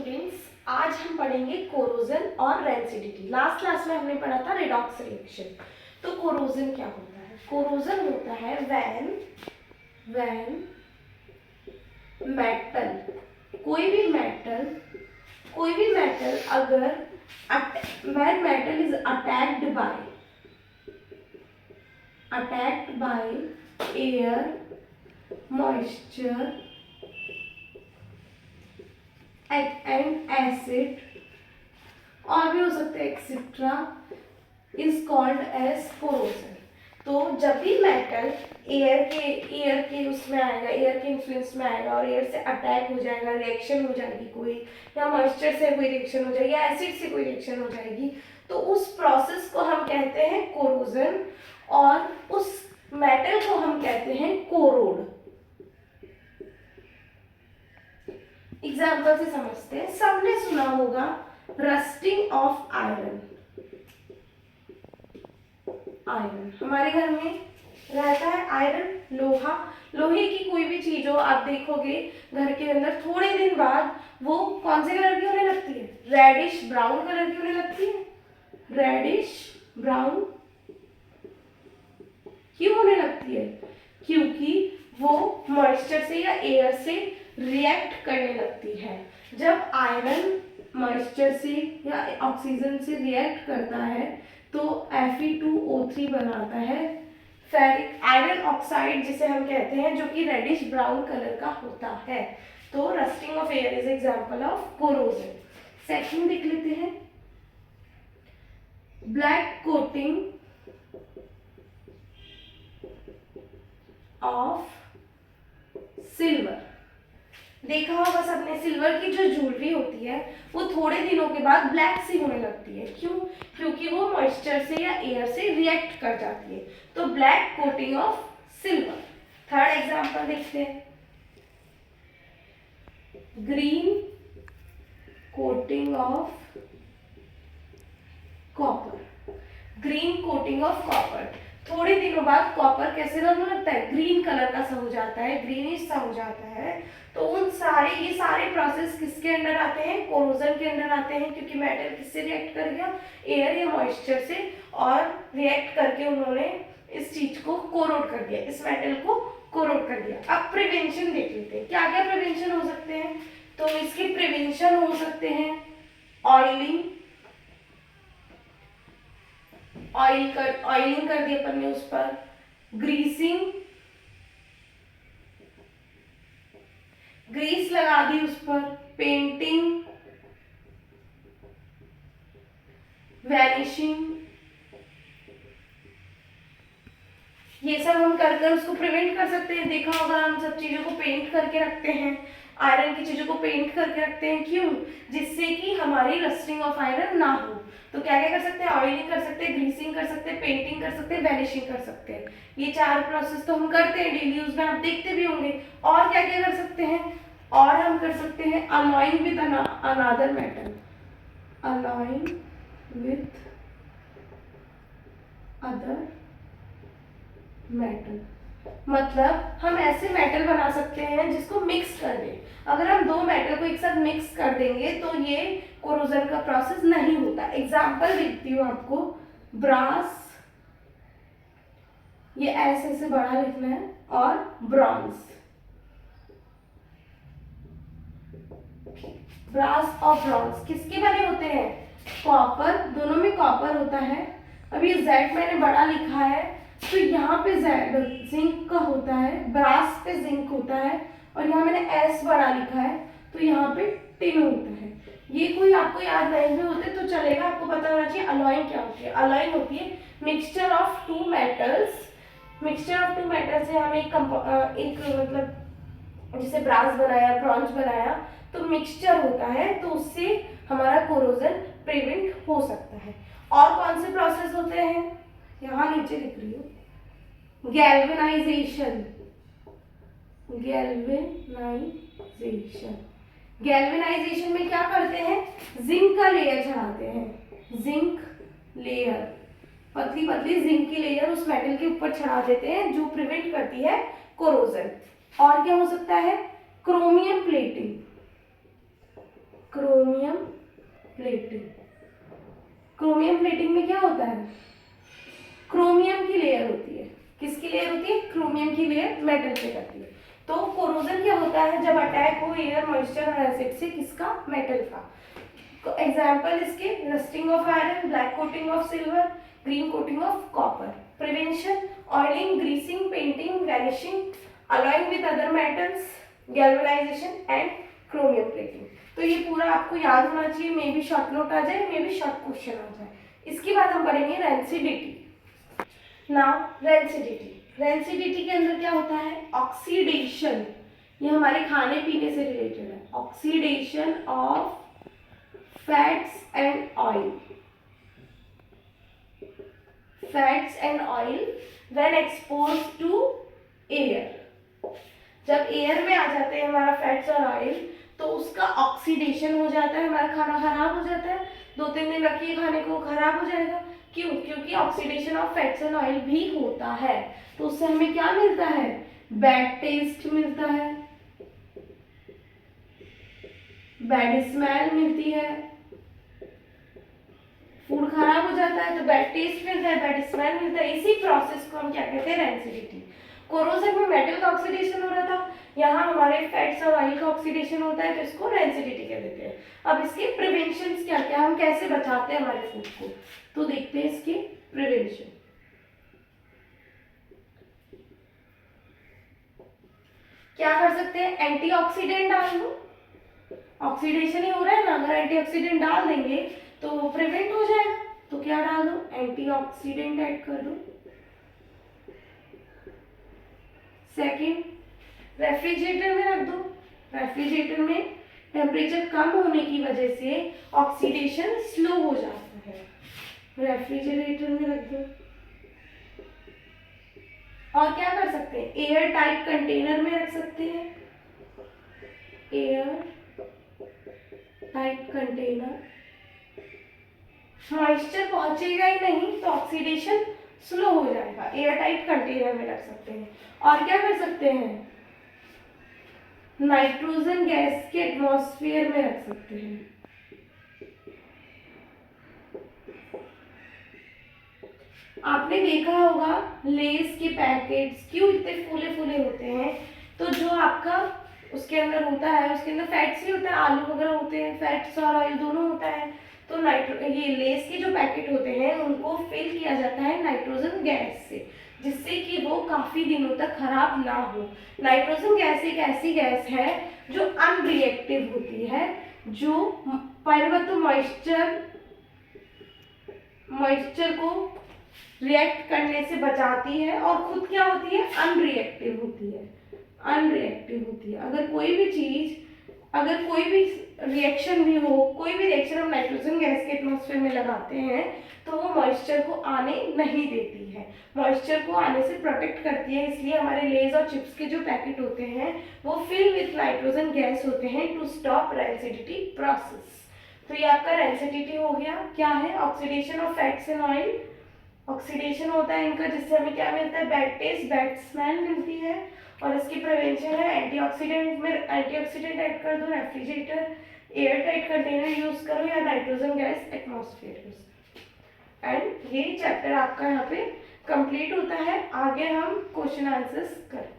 Students, आज हम पढ़ेंगे कोरोजन और रेंसिडिटी। लास्ट क्लास में हमने पढ़ा था रेडॉक्स रिएक्शन। तो कोरोजन क्या होता है? कोरोजन होता है व्हेन मेटल, कोई भी मेटल अगर when metal is attacked by air, moisture and acid और भी हो सकते हैं etcetera, is called as corrosion. तो जब भी मेटल एयर के उसमें आएगा, एयर के इन्फ्लुएंस में आएगा और एयर से अटैक हो जाएगा, रिएक्शन हो जाएगी कोई, या मॉइस्चर से कोई रिएक्शन हो जाएगी या एसिड से कोई रिएक्शन हो जाएगी, तो उस प्रोसेस को हम कहते हैं कोरोजन और उस मेटल को हम कहते हैं कोरोड। एग्जाम्पल से समझते हैं। सबने सुना होगा रस्टिंग ऑफ आयरन। हमारे घर में रहता है आयरन, लोहे की कोई भी चीज हो, आप देखोगे घर के अंदर थोड़े दिन बाद वो कौन से कलर की होने लगती है? रेडिश ब्राउन कलर की होने लगती है। रेडिश ब्राउन क्यों होने लगती है? क्योंकि वो मॉइस्चर से या एयर से रिएक्ट करने लगती है। जब आयरन मॉइस्चर से या ऑक्सीजन से रिएक्ट करता है तो Fe2O3 बनाता है, फेरिक आयरन ऑक्साइड जिसे हम कहते हैं, जो कि रेडिश ब्राउन कलर का होता है। तो rusting of air is example of corrosion. Second देख लेते हैं, ब्लैक कोटिंग ऑफ सिल्वर। देखा होगा सबने, सिल्वर की जो ज्वेलरी होती है वो थोड़े दिनों के बाद ब्लैक सी होने लगती है। क्यों? क्योंकि वो मॉइस्चर से या एयर से रिएक्ट कर जाती है। तो black coating of silver. Third example देखते हैं, green coating of copper. Green coating of copper, थोड़े दिनों बाद कॉपर कैसे लगने लगता है? ग्रीन कलर का सा हो जाता है, ग्रीनिश सा हो जाता है। तो ये सारे प्रोसेस किसके अंडर आते हैं? कोरोजन के अंडर आते हैं, क्योंकि मेटल किससे रिएक्ट कर गया? एयर या मॉइस्चर से, और रिएक्ट करके उन्होंने इस चीज को कोरोड कर दिया, इस मेटल को कोरोड कर दिया। अब प्रिवेंशन देख लेते हैं, क्या क्या प्रिवेंशन हो सकते हैं। तो इसके प्रिवेंशन हो सकते हैं ऑयलिंग कर दी अपन ने उस पर, ग्रीस लगा दी उस पर, पेंटिंग, वैनिशिंग, ये सब हम कर उसको प्रिवेंट कर सकते हैं। देखा होगा हम सब चीजों को पेंट करके रखते हैं, आयरन की चीजों को पेंट करके रखते हैं। क्यों? जिससे कि हमारी रस्टिंग ऑफ आयरन ना हो। तो क्या क्या कर सकते हैं? ऑयलिंग कर सकते हैं, ग्रीसिंग कर सकते हैं, पेंटिंग कर सकते हैं, वैनिशिंग कर सकते हैं। ये चार प्रोसेस तो हम करते हैं डेली यूज में, आप देखते भी होंगे। और क्या क्या कर सकते हैं? और हम कर सकते हैं align with another metal, align with other metal. मतलब हम ऐसे मेटल बना सकते हैं जिसको मिक्स कर दें। अगर हम दो मेटल को एक साथ मिक्स कर देंगे तो ये कोरोजन का प्रोसेस नहीं होता। एग्जांपल देती हूँ आपको, ब्रास, ये ऐसे से बड़ा लिखना है, और ब्रॉन्ज। ब्रास और ब्रॉन्ज किसके बने होते हैं? कॉपर, दोनों में कॉपर होता है। अब ये Z मैंने बड़ा लिखा है, तो यहाँ पे जिंक का होता है, ब्रास पे जिंक होता है, और यहाँ मैंने S बड़ा लिखा है, तो यहाँ पे टिन होता है। ये कोई आपको याद नहीं भी होते तो चलेगा, आपको पता होना चाहिए अलॉइन क्या होती है। अलॉइन होती है mixture of two metals. Mixture of two metal से हम एक मतलब जैसे ब्रास बनाया, ब्रॉन्ज बनाया, तो मिक्सचर होता है, तो उससे हमारा कोरोजन प्रिवेंट हो सकता है। और कौन से प्रोसेस होते हैं? यहाँ नीचे लिख रही हूँ, गैल्वेनाइजेशन। गैल्वेनाइजेशन में क्या करते हैं? जिंक का लेयर चढ़ाते हैं, जिंक लेयर, पतली पतली जिंक की लेयर उस मेटल के ऊपर चढ़ा देते हैं, जो प्रिवेंट करती है कोरोजन। और क्या हो सकता है? Chromium plating. Chromium plating. Chromium plating में क्या होता है, क्रोमियम की लेयर होती है। किसकी लेयर होती है, क्रोमियम की लेयर मेटल पे करती है। तो कोरोजन क्या होता है, जब अटैक हो एयर मॉइस्चर और एसिड से, किसका, मेटल का। एग्जाम्पल इसके rusting of iron, black coating of silver, green coating of copper. Prevention, oiling, greasing, painting, vanishing, alloying with other metals, galvanisation and chromium plating. तो ये पूरा आपको याद होना चाहिए, मे बी शॉर्ट नोट आ जाए, मे बी शॉर्ट क्वेश्चन आ जाए। इसके बाद हम पढ़ेंगे रेंसिडिटी। नाउ रेंसिडिटी, रेंसिडिटी के अंदर क्या होता है, ऑक्सीडेशन। ये हमारे खाने पीने से रिलेटेड है। Oxidation of fats and oil, fats and oil when exposed to air. जब एयर में आ जाते हैं हमारा फैट्स और ऑयल, तो उसका ऑक्सीडेशन हो जाता है, हमारा खाना खराब हो जाता है। 2-3 दिन रखिए खाने को, खराब हो जाएगा। क्यों, क्योंकि oxidation of fats and oil भी होता है। तो उससे हमें क्या मिलता है, बैड टेस्ट मिलता है, बैड स्मेल मिलती है, फूड खराब हो जाता है तो बैड टेस्ट मिलता है, बैड स्मेल मिलता है। इसी प्रोसेस को हम क्या कहते हैं, रेंसिडिटी। कोरोजन में मेटल का ऑक्सीडेशन हो रहा था, यहाँ हमारे फैट्स और ऑयल का ऑक्सीडेशन होता है, तो इसको रेंसिडिटी कह देते हैं। अब इसके प्रिवेंशन क्या क्या, हम कैसे बचाते हैं हमारे फूड को, तो देखते हैं इसके प्रिवेंशन। क्या कर सकते हैं, एंटीऑक्सीडेंट डाल दो, ऑक्सीडेशन ही हो रहा है ना, अगर एंटीऑक्सीडेंट डाल देंगे तो प्रिवेंट हो जाएगा। तो क्या डाल दो, एंटीऑक्सीडेंट ऐड कर दो। सेकेंड, रेफ्रिजरेटर में रख दो। रेफ्रिजरेटर में टेम्परेचर कम होने की वजह से ऑक्सीडेशन स्लो हो जाता है, रेफ्रिजरेटर में रख दो। और क्या कर सकते हैं, एयर टाइट कंटेनर में रख सकते हैं, एयर टाइट कंटेनर। मॉइस्चर पहुंचेगा ही नहीं तो ऑक्सीडेशन स्लो हो जाएगा, एयर टाइट कंटेनर में रख सकते हैं। और क्या कर सकते हैं, नाइट्रोजन गैस के एटमॉस्फेयर में रख सकते हैं। आपने देखा होगा लेस के पैकेट्स क्यों इतने फूले फूले होते हैं, तो जो आपका उसके अंदर होता है, उसके अंदर फैट्स ही होता है, आलू वगैरह होते हैं, फैट्स और ऑयल दोनों होता है। तो ये लेस के जो पैकेट होते हैं उनको फिल किया जाता है नाइट्रोजन गैस से, जिससे कि वो काफी दिनों तक खराब ना हो। नाइट्रोजन गैस एक ऐसी गैस है जो अनरिएक्टिव होती है, जो पर्वत मॉइस्चर को रिएक्ट करने से बचाती है, और खुद क्या होती है, अनरिएक्टिव होती है, अनरिएक्टिव होती है। अगर कोई भी चीज, अगर कोई भी रिएक्शन भी हो, कोई भी रिएक्शन हम नाइट्रोजन गैस के एटमॉस्फेयर में लगाते हैं तो वो मॉइस्चर को आने नहीं देती है, मॉइस्चर को आने से प्रोटेक्ट करती है। इसलिए हमारे लेज और चिप्स के जो पैकेट होते हैं वो फिल विथ नाइट्रोजन गैस होते हैं टू स्टॉप रेंसिडिटी प्रोसेस। तो ये आपका रेंसिडिटी हो गया। क्या है, oxidation of fats and oil. Oxidation होता है इनका, जिससे हमें क्या मिलता है, बैड टेस्ट, बैड स्मेल मिलती है। और इसकी प्रिवेंशन है एंटीऑक्सीडेंट में एंटीऑक्सीडेंट ऐड कर दो, refrigerator, air tight container use करो, या नाइट्रोजन गैस एटमॉस्फेयर यूज करो। एंड ये चैप्टर आपका यहाँ पे कंप्लीट होता है। आगे हम क्वेश्चन आंसर्स करते हैं।